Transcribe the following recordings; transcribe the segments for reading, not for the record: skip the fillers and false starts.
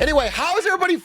Anyway, how is everybody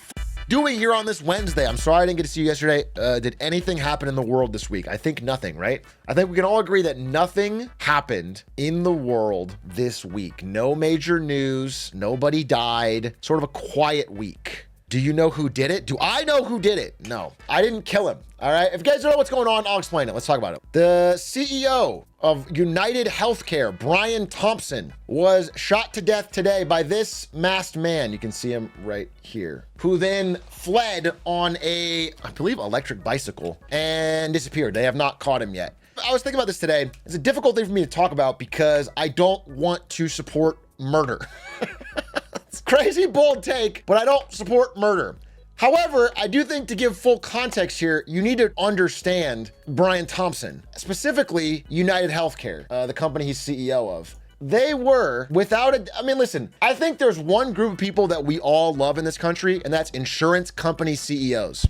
doing here on this Wednesday? I'm sorry I didn't get to see you yesterday. Did anything happen in the world this week? I think nothing, right? I think we can all agree that nothing happened in the world this week. No major news, nobody died, sort of a quiet week. Do you know who did it? Do I know who did it? No, I didn't kill him. All right. If you guys don't know what's going on, I'll explain it. Let's talk about it. The CEO of United Healthcare, Brian Thompson, was shot to death today by this masked man. You can see him right here, who then fled on a, I believe, electric bicycle and disappeared. They have not caught him yet. I was thinking about this today. It's a difficult thing for me to talk about because I don't want to support murder. It's a crazy bold take, but I don't support murder. However, I do think to give full context here, you need to understand Brian Thompson, specifically United Healthcare, the company he's CEO of. They were without a, I mean, listen, I think there's one group of people that we all love in this country, and that's insurance company CEOs.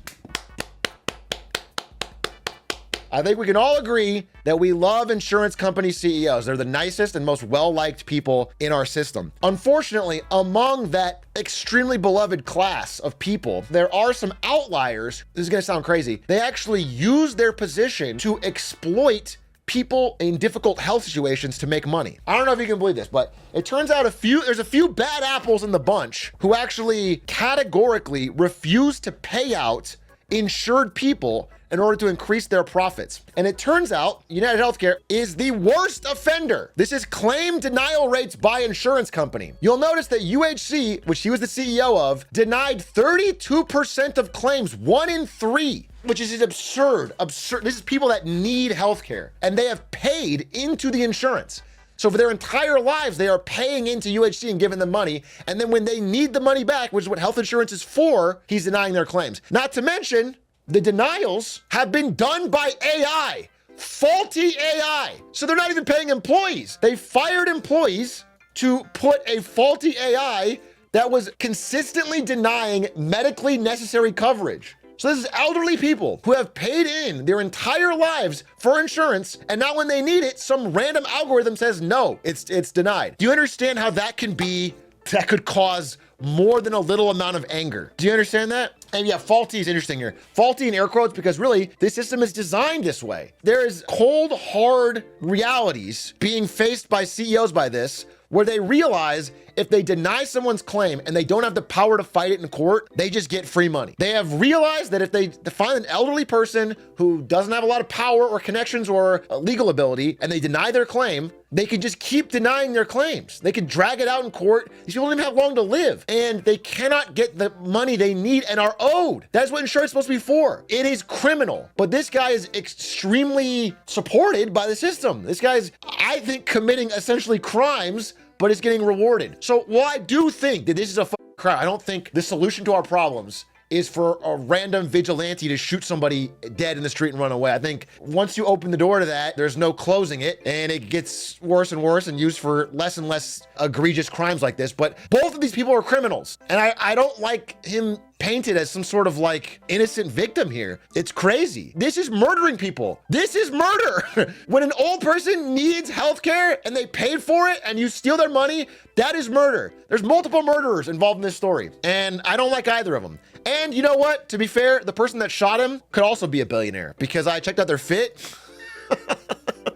I think we can all agree that we love insurance company CEOs. They're the nicest and most well-liked people in our system. Unfortunately, among that extremely beloved class of people, there are some outliers. This is gonna sound crazy. They actually use their position to exploit people in difficult health situations to make money. I don't know if you can believe this, but it turns out there's a few bad apples in the bunch who actually categorically refuse to pay out insured people in order to increase their profits. And it turns out United Healthcare is the worst offender. This is claim denial rates by insurance company. You'll notice that UHC, which he was the CEO of, denied 32% of claims, 1 in 3, which is absurd. This is people that need healthcare, and they have paid into the insurance. So for their entire lives, they are paying into UHC and giving them money. And then when they need the money back, which is what health insurance is for, he's denying their claims. Not to mention, the denials have been done by AI, faulty AI. So they're not even paying employees. They fired employees to put a faulty AI that was consistently denying medically necessary coverage. So this is elderly people who have paid in their entire lives for insurance, and now when they need it, some random algorithm says, no, it's denied. Do you understand how that could cause more than a little amount of anger? Do you understand that? And yeah, faulty is interesting here. Faulty in air quotes because really, this system is designed this way. There is cold, hard realities being faced by CEOs by this, where they realize if they deny someone's claim and they don't have the power to fight it in court, they just get free money. They have realized that if they find an elderly person who doesn't have a lot of power or connections or legal ability and they deny their claim, they can just keep denying their claims. They can drag it out in court. These people don't even have long to live, and they cannot get the money they need and are owed. That's what insurance is supposed to be for. It is criminal, but this guy is extremely supported by the system. This guy's, I think, committing essentially crimes, but is getting rewarded. So while I do think that this is a crime, I don't think the solution to our problems is for a random vigilante to shoot somebody dead in the street and run away. I think once you open the door to that, there's no closing it, and it gets worse and worse and used for less and less egregious crimes like this. But both of these people are criminals, and I don't like him painted as some sort of like innocent victim here. It's crazy. This is murdering people. This is murder. When an old person needs healthcare and they paid for it and you steal their money, that is murder. There's multiple murderers involved in this story, and I don't like either of them. And you know what? To be fair, the person that shot him could also be a billionaire because I checked out their fit.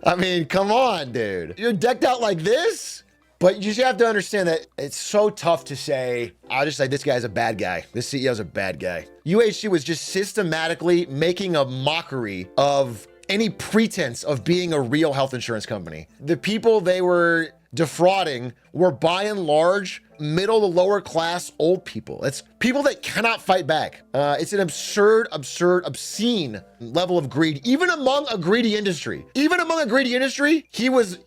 I mean, come on, dude. You're decked out like this? But you just have to understand that it's so tough to say, I'll just say this guy's a bad guy. This CEO's a bad guy. UHC was just systematically making a mockery of any pretense of being a real health insurance company. The people they were defrauding were by and large middle to lower class old people. It's people that cannot fight back. It's an absurd, obscene level of greed, even among a greedy industry. Even among a greedy industry, he was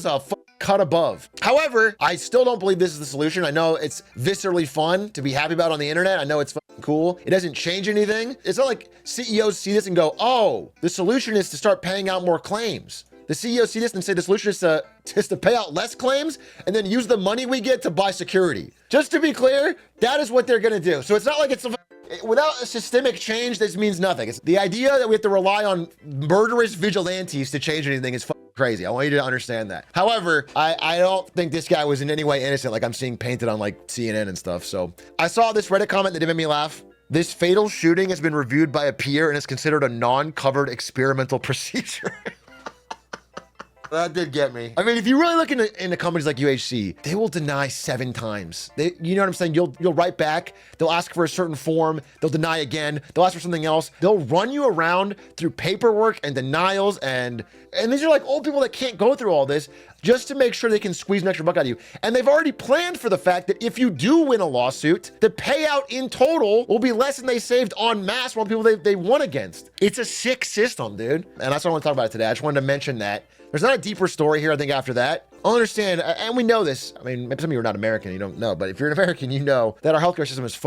a cut above. However, I still don't believe this is the solution. I know it's viscerally fun to be happy about on the internet. I know it's cool. It doesn't change anything. It's not like CEOs see this and go, oh, the solution is to start paying out more claims. The CEOs see this and say the solution is to pay out less claims and then use the money we get to buy security. Just to be clear, that is what they're gonna do. So it's not like it's a Without a systemic change, this means nothing. It's the idea that we have to rely on murderous vigilantes to change anything is crazy. I want you to understand that. However, I don't think this guy was in any way innocent like I'm seeing painted on like CNN and stuff. So I saw this Reddit comment that did make me laugh. This fatal shooting has been reviewed by a peer and is considered a non-covered experimental procedure. That did get me. I mean, if you really look into companies like UHC, they will deny 7 times. You know what I'm saying? You'll write back. They'll ask for a certain form. They'll deny again. They'll ask for something else. They'll run you around through paperwork and denials. And these are like old people that can't go through all this just to make sure they can squeeze an extra buck out of you. And they've already planned for the fact that if you do win a lawsuit, the payout in total will be less than they saved en masse from people they won against. It's a sick system, dude. And that's what I want to talk about today. I just wanted to mention that. There's not a deeper story here, I think, after that. I'll understand, and we know this. I mean, maybe some of you are not American, you don't know, but if you're an American, you know that our healthcare system is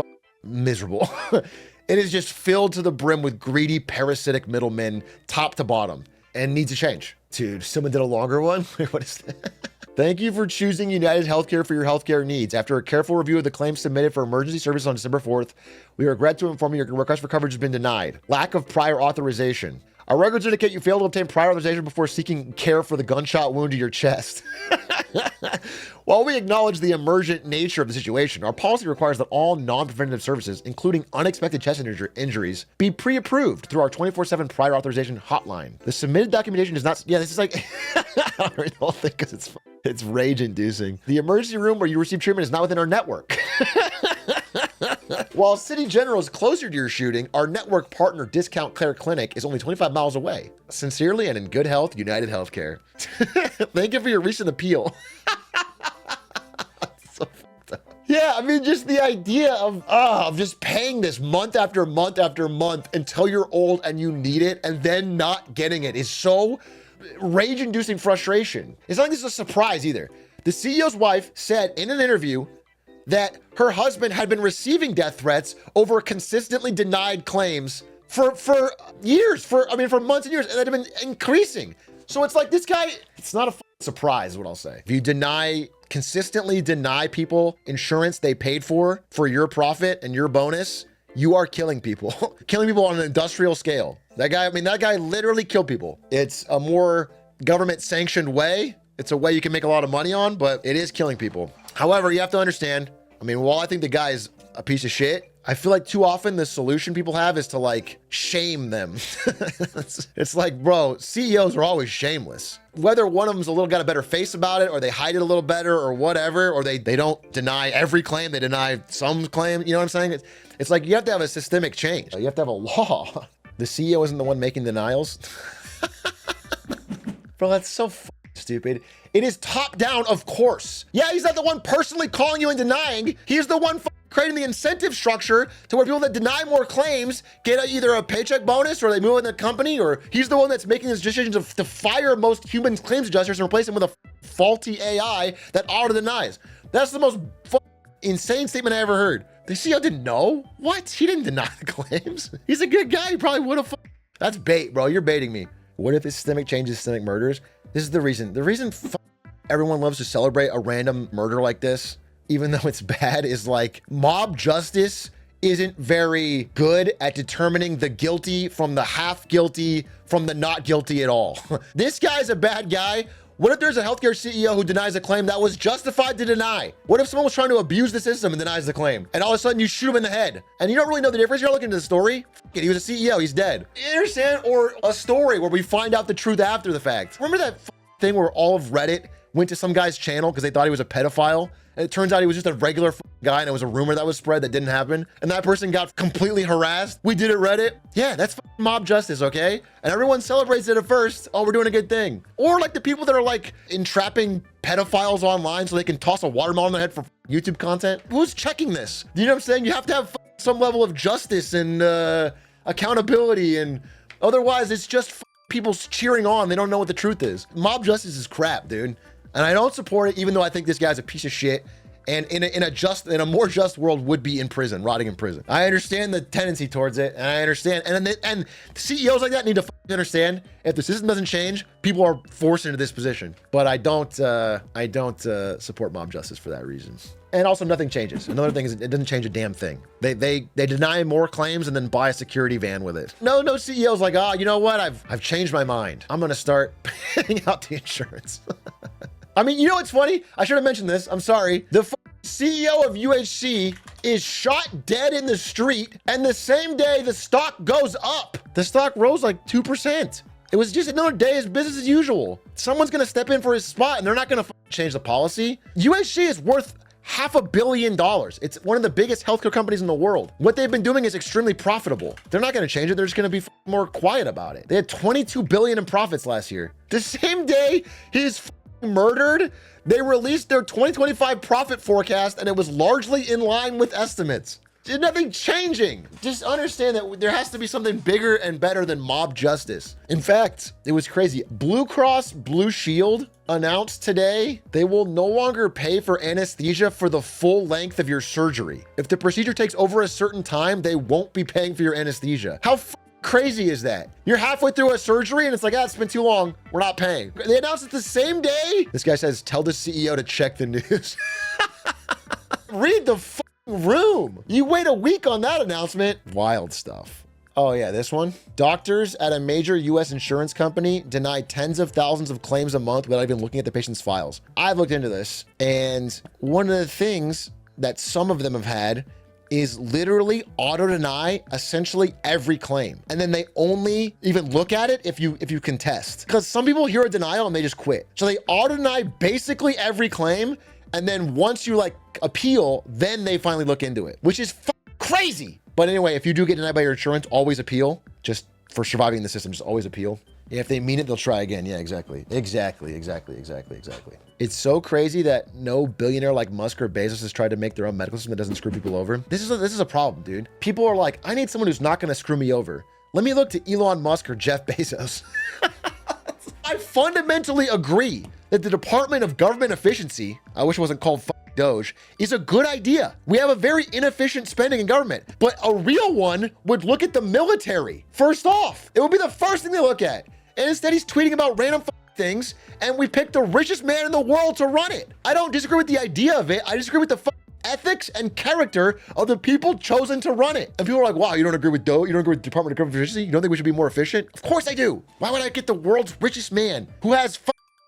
miserable. It is just filled to the brim with greedy, parasitic middlemen, top to bottom, and needs a change. Dude, someone did a longer one? What is that? Thank you for choosing United Healthcare for your healthcare needs. After a careful review of the claims submitted for emergency services on December 4th, we regret to inform you your request for coverage has been denied. Lack of prior authorization. Our records indicate you failed to obtain prior authorization before seeking care for the gunshot wound to your chest. While we acknowledge the emergent nature of the situation, our policy requires that all non-preventative services, including unexpected chest injuries, be pre-approved through our 24/7 prior authorization hotline. The submitted documentation is not, yeah, this is like, I don't think because it's rage-inducing. The emergency room where you receive treatment is not within our network. While City General is closer to your shooting, our network partner Discount Care Clinic is only 25 miles away. Sincerely and in good health, United Healthcare. Thank you for your recent appeal. So fucked up. Yeah, I mean, just the idea of just paying this month after month after month until you're old and you need it and then not getting it is so rage-inducing frustration. It's not like this is a surprise either. The CEO's wife said in an interview that her husband had been receiving death threats over consistently denied claims for years, for months and years, and that had been increasing. So it's like this guy, it's not a surprise is what I'll say. If you consistently deny people insurance they paid for your profit and your bonus, you are killing people. Killing people on an industrial scale. That guy literally killed people. It's a more government sanctioned way. It's a way you can make a lot of money on, but it is killing people. However, you have to understand, I mean, while I think the guy is a piece of shit, I feel like too often the solution people have is to like shame them. It's like, bro, CEOs are always shameless. Whether one of them's got a better face about it, or they hide it a little better or whatever, or they don't deny every claim, they deny some claim, you know what I'm saying? It's like you have to have a systemic change. You have to have a law. The CEO isn't the one making denials. Bro, that's so stupid. It is top down, of course. Yeah, he's not the one personally calling you and denying. He's the one creating the incentive structure to where people that deny more claims get either a paycheck bonus or they move in the company, or he's the one that's making his decisions to fire most human claims adjusters and replace them with a faulty AI that auto denies. That's the most insane statement I ever heard. The CEO didn't know? What? He didn't deny the claims. He's a good guy. He probably would have. That's bait, bro. You're baiting me. What if it's systemic changes, systemic murders? This is the reason. The reason everyone loves to celebrate a random murder like this, even though it's bad, is like mob justice isn't very good at determining the guilty from the half guilty from the not guilty at all. This guy's a bad guy. What if there's a healthcare CEO who denies a claim that was justified to deny? What if someone was trying to abuse the system and denies the claim? And all of a sudden you shoot him in the head and you don't really know the difference? You're looking at the story. He was a CEO, he's dead. You understand? Or a story where we find out the truth after the fact. Remember that thing where all of Reddit went to some guy's channel because they thought he was a pedophile? And it turns out he was just a regular guy and it was a rumor that was spread that didn't happen. And that person got completely harassed. We did it, Reddit. Yeah, that's mob justice, okay? And everyone celebrates it at first. Oh, we're doing a good thing. Or like the people that are like entrapping pedophiles online so they can toss a watermelon on their head for YouTube content. Who's checking this? You know what I'm saying? You have to have some level of justice and accountability, and otherwise it's just people cheering on. They don't know what the truth is. Mob justice is crap, dude. And I don't support it, even though I think this guy's a piece of shit and in a more just world would be in prison, rotting in prison. I understand the tendency towards it, and I understand, and CEOs like that need to understand if the system doesn't change, people are forced into this position. But I don't support mob justice for that reason. And also, nothing changes. Another thing is it doesn't change a damn thing. They deny more claims and then buy a security van with it. No CEO's like, you know what? I've changed my mind. I'm gonna start paying out the insurance. I mean, you know what's funny? I should have mentioned this. I'm sorry. The CEO of UHC is shot dead in the street, and the same day the stock goes up. The stock rose like 2%. It was just another day as business as usual. Someone's gonna step in for his spot, and they're not gonna change the policy. UHC is worth $500 million. It's one of the biggest healthcare companies in the world. What they've been doing is extremely profitable. They're not going to change it. They're just going to be more quiet about it. They had $22 billion in profits last year. The same day he's murdered, they released their 2025 profit forecast, and it was largely in line with estimates. There's nothing changing. Just understand that there has to be something bigger and better than mob justice. In fact, it was crazy. Blue Cross Blue Shield announced today they will no longer pay for anesthesia for the full length of your surgery. If the procedure takes over a certain time, they won't be paying for your anesthesia. How crazy is that? You're halfway through a surgery and it's like, it's been too long. We're not paying. They announced it the same day. This guy says, tell the CEO to check the news. Read the room. You wait a week on that announcement. Wild stuff. Oh yeah, this one. Doctors at a major US insurance company deny tens of thousands of claims a month without even looking at the patient's files. I've looked into this, and one of the things that some of them have had is literally auto-deny essentially every claim. And then they only even look at it if you contest. Because some people hear a denial and they just quit. So they auto-deny basically every claim, and then once you appeal, then they finally look into it, which is crazy. But anyway, if you do get denied by your insurance, always appeal. Just for surviving the system, just always appeal. Yeah, if they mean it, they'll try again. Yeah, exactly. It's so crazy that no billionaire like Musk or Bezos has tried to make their own medical system that doesn't screw people over. This is a problem, dude. People are like, I need someone who's not gonna screw me over. Let me look to Elon Musk or Jeff Bezos. I fundamentally agree that the Department of Government Efficiency, I wish it wasn't called Doge, is a good idea. We have a very inefficient spending in government, but a real one would look at the military. First off, it would be the first thing they look at. And instead he's tweeting about random things, and we picked the richest man in the world to run it. I don't disagree with the idea of it. I disagree with the ethics and character of the people chosen to run it. And people are like, wow, you don't agree with Doge? You don't agree with Department of Government Efficiency? You don't think we should be more efficient? Of course I do. Why would I get the world's richest man who has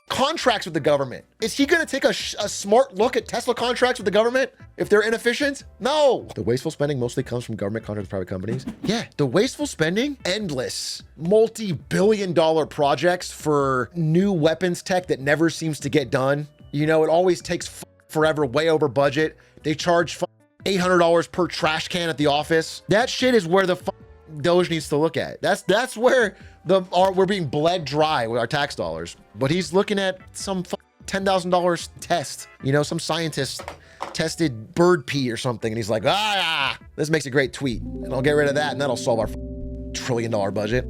contracts with the government? Is he gonna take a smart look at Tesla contracts with the government if they're inefficient? No. The wasteful spending mostly comes from government contracts with private companies. Yeah, the wasteful spending, endless, multi-billion-dollar projects for new weapons tech that never seems to get done. You know, it always takes forever, way over budget. They charge $800 per trash can at the office. That shit is where the Doge needs to look at. That's where we're being bled dry with our tax dollars. But he's looking at some $10,000 test. You know, some scientist tested bird pee or something, and he's like, this makes a great tweet, and I'll get rid of that, and that'll solve our $1 trillion budget.